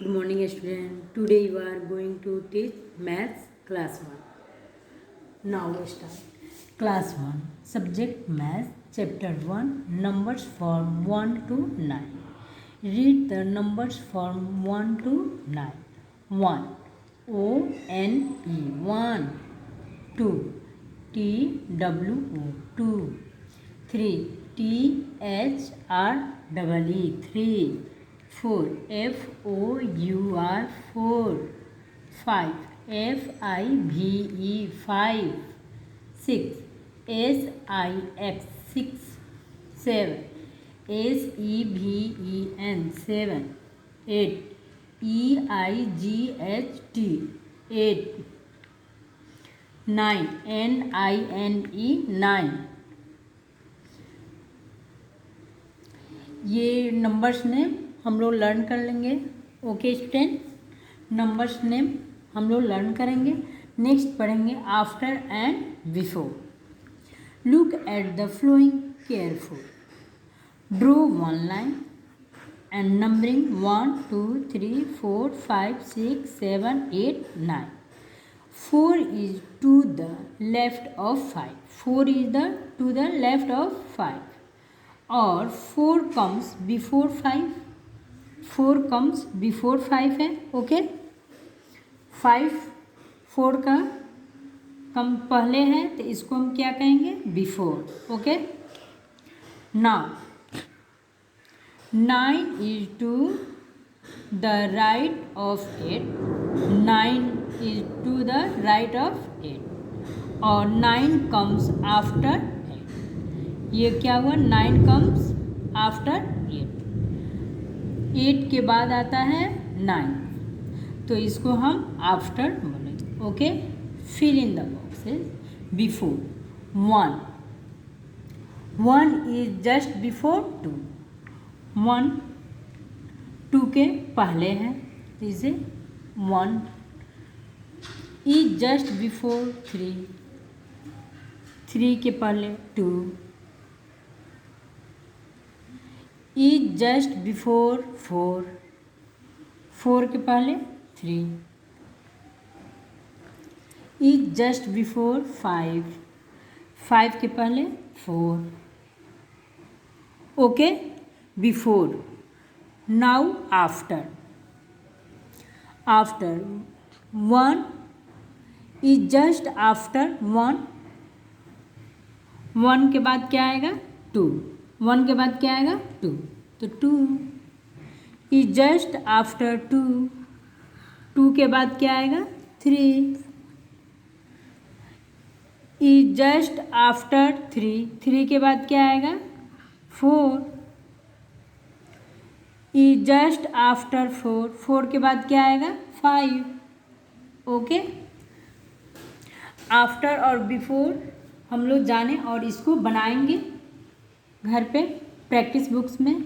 Good morning, student. Today you are going to teach maths class 1. Now start. Class 1. Subject maths. Chapter 1. Numbers from 1 to 9. Read the numbers from 1 to 9. 1. O-N-E. 1. 2. T-W-O. 2. 3. T-H-R-E-E. 3. 4. F-O-U-R. 4. 5. F-I-V-E. 5. 6. S-I-X. 6. 7. S-E-V-E-N. 7. 8. E-I-G-H-T. 8. 9. N-I-N-E. 9. ये numbers name हम लोग learn कर लेंगे. Okay student, numbers name हम लोग learn करेंगे. Next पढ़ेंगे after and before. Look at the flowing careful. Draw one line and numbering 1 2 3 4 5 6 7 8 9. 4 is to the left of 5. 4 is to the left of 5. और 4 comes before 5. 4 comes before 5 है. Okay, 5 4 का कम पहले है तो इसको हम क्या कहेंगे? Before. Okay, now 9 is to the right of 8. 9 is to the right of 8 और 9 comes after 8. ये क्या हुआ? 9 comes after 8. 8 के बाद आता है 9, तो इसको हम आफ्टर बोलेंगे. Okay, fill in the boxes. Before 1. 1 is just before 2. 1 2 के पहले है, इसे 1. Is just before 3. 3 के पहले 2. Is just before 4. 4 के पहले 3. Is just before 5. 5 के पहले 4. Okay, before. Now after. After 1 is just after 1. 1 के बाद क्या आएगा? 2. 1 के बाद क्या आएगा? 2. तो 2 इज जस्ट आफ्टर 2. 2 के बाद क्या आएगा? 3 इज जस्ट आफ्टर 3. 3 के बाद क्या आएगा? 4 इज जस्ट आफ्टर 4. 4 के बाद क्या आएगा? 5. ओके, आफ्टर और बिफोर हम लोग जाने और इसको बनाएंगे घर पे प्रैक्टिस बुक्स में.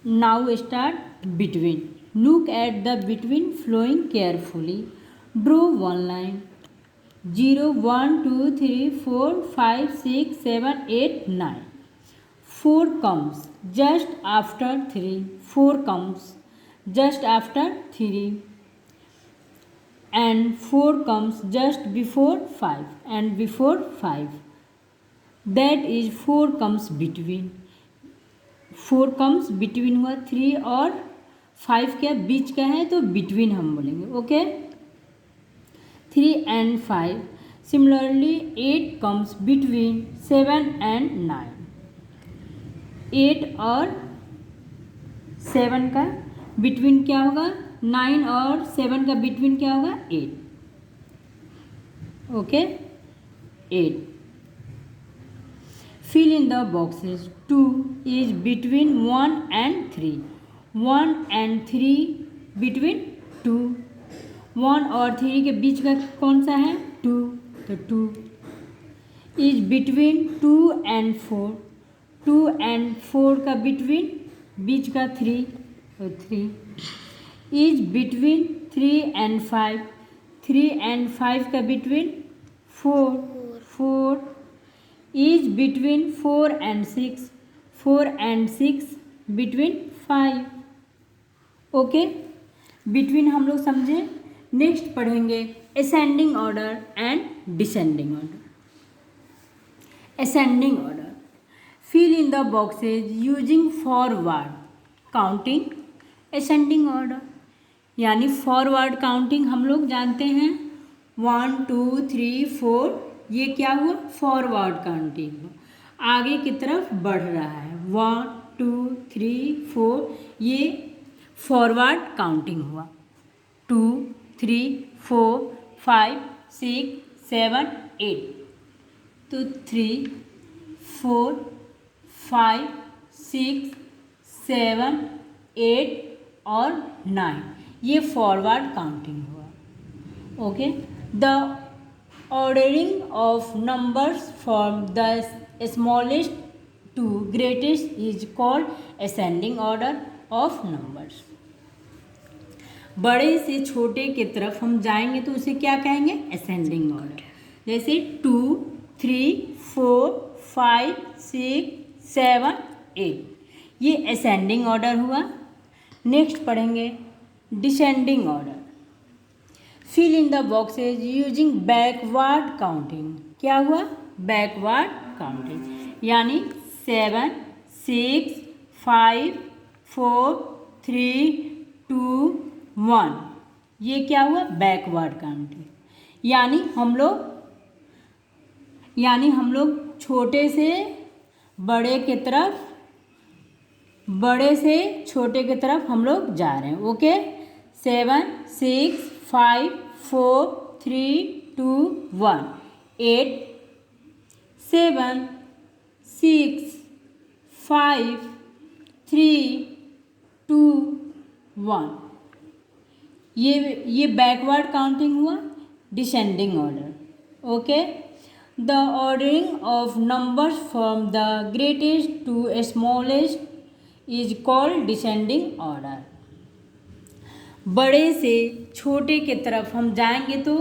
Now start between. Look at the between flowing carefully. Draw one line. 0 1 2 3 4 5 6 7 8 9. 4 comes just after 3. 4 comes just after 3 and 4 comes just before 5 and before 5. That is 4 comes between. 4 comes between हुआ. 3 और 5 क्या बीच का है, तो between हम बोलेंगे. Okay, 3 and 5. Similarly 8 comes between 7 and 9. 8 और 7 का बिटवीन क्या होगा? 9 और 7 का बिटवीन क्या होगा? 8. Okay, 8. Fill in the boxes. 2 is between 1 and 3. 1 and 3 between 2. 1 और 3 के बीच का कौन सा है? 2. तो 2 is between 2 and 4. 2 and 4 का बिटवीन बीच का 3. तो 3 is between 3 and 5. 3 and 5 का between 4. 4 is between 4 and 6. 4 and 6 between 5. Okay, between हम लोग समझे। नेक्स्ट पढ़ेंगे ascending order and descending order. Ascending order, fill in the boxes using forward counting. Ascending order यानी forward counting हम लोग जानते हैं 1 2 3 4, ये क्या हुआ फॉरवर्ड काउंटिंग, आगे की तरफ बढ़ रहा है 1 2 3 4, ये फॉरवर्ड काउंटिंग हुआ 2 3 4 5 6 7 8, तो 3 4 5 6 7 8 और 9, ये फॉरवर्ड काउंटिंग हुआ। Okay, the ordering of numbers from the smallest to greatest is called ascending order of numbers. बड़े से छोटे की तरफ हम जाएंगे तो उसे क्या कहेंगे असेंडिंग ऑर्डर। जैसे 2 3 4 5 6 7 8, ये असेंडिंग ऑर्डर हुआ। नेक्स्ट पढ़ेंगे descending order, fill in the boxes using backward counting. क्या हुआ बैकवर्ड काउंटिंग, यानी 7 6 5 4 3 2 1, ये क्या हुआ बैकवर्ड काउंटिंग, यानी हम लोग छोटे से बड़े की तरफ, बड़े से छोटे की तरफ हम लोग जा रहे हैं। ओके, 7 6 5 4 3 2 1, 8 7 6 5 3 2 1, ये बैकवर्ड काउंटिंग हुआ descending order. Okay, the ordering of numbers from the greatest to smallest is called descending order. बड़े से छोटे की तरफ हम जाएंगे तो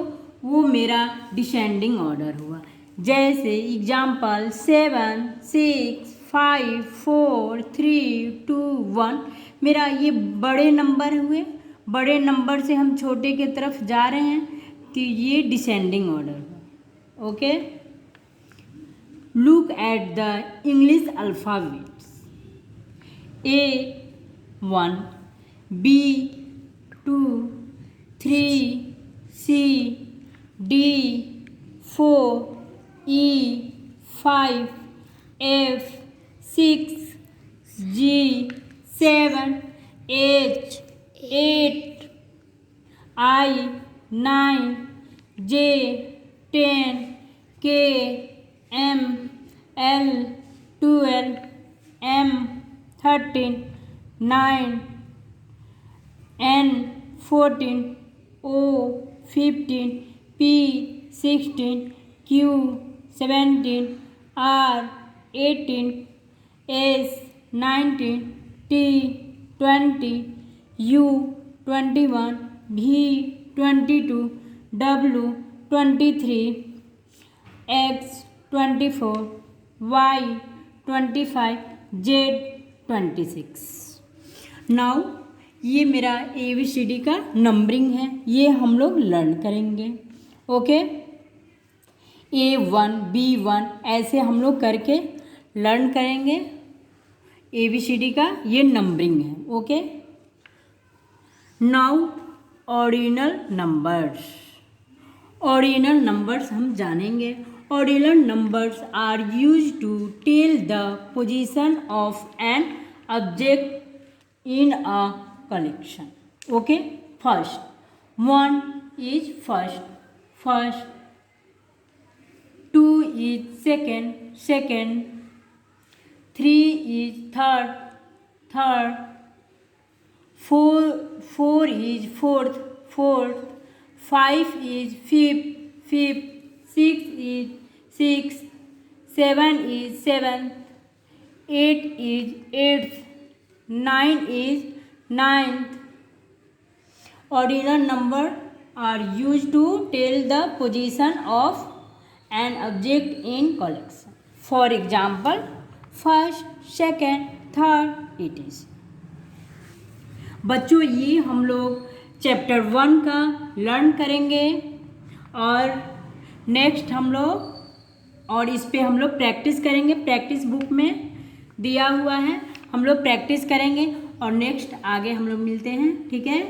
वो मेरा डिसेंडिंग ऑर्डर हुआ। जैसे एग्जाम्पल 7 6 5 4 3 2 1, मेरा ये बड़े नंबर हुए, बड़े नंबर से हम छोटे की तरफ जा रहे हैं तो ये डिसेंडिंग ऑर्डर हुआ। Okay, look at the English alphabets. A1 B2 3 C D 4 E5 F 6 G 7 H 8 I 9 J 10 K M L 12 M 13 9 N 14 O 15 P 16 Q 17 R 18 S 19 T 20 U 21 V 22 W 23 X 24 Y 25 Z 26। Now ये मेरा ABCD का numbering है, ये हम लोग learn करेंगे। Okay, A1 B1 ऐसे हम लोग करके लर्न करेंगे। ABCD का ये नंबरिंग है। Okay, now ordinal numbers. Ordinal numbers हम जानेंगे। Ordinal numbers are used to tell the position of an object in a collection. Okay, first 1 is first, 2 is second, 3 is third, 4 is fourth, 5 is fifth, 6 is sixth, 7 is seventh, 8 is eighth, 9 is ninth. Ordinal numbers are used to tell the position of an object in collection. For example, first, second, third, it is. बच्चों ये हम लोग chapter 1 का learn करेंगे और next हम लोग और इस पे हम लोग प्रैक्टिस करेंगे। प्रैक्टिस बुक में दिया हुआ है, हम लोग प्रैक्टिस करेंगे और नेक्स्ट आगे हम लोग मिलते हैं। ठीक है।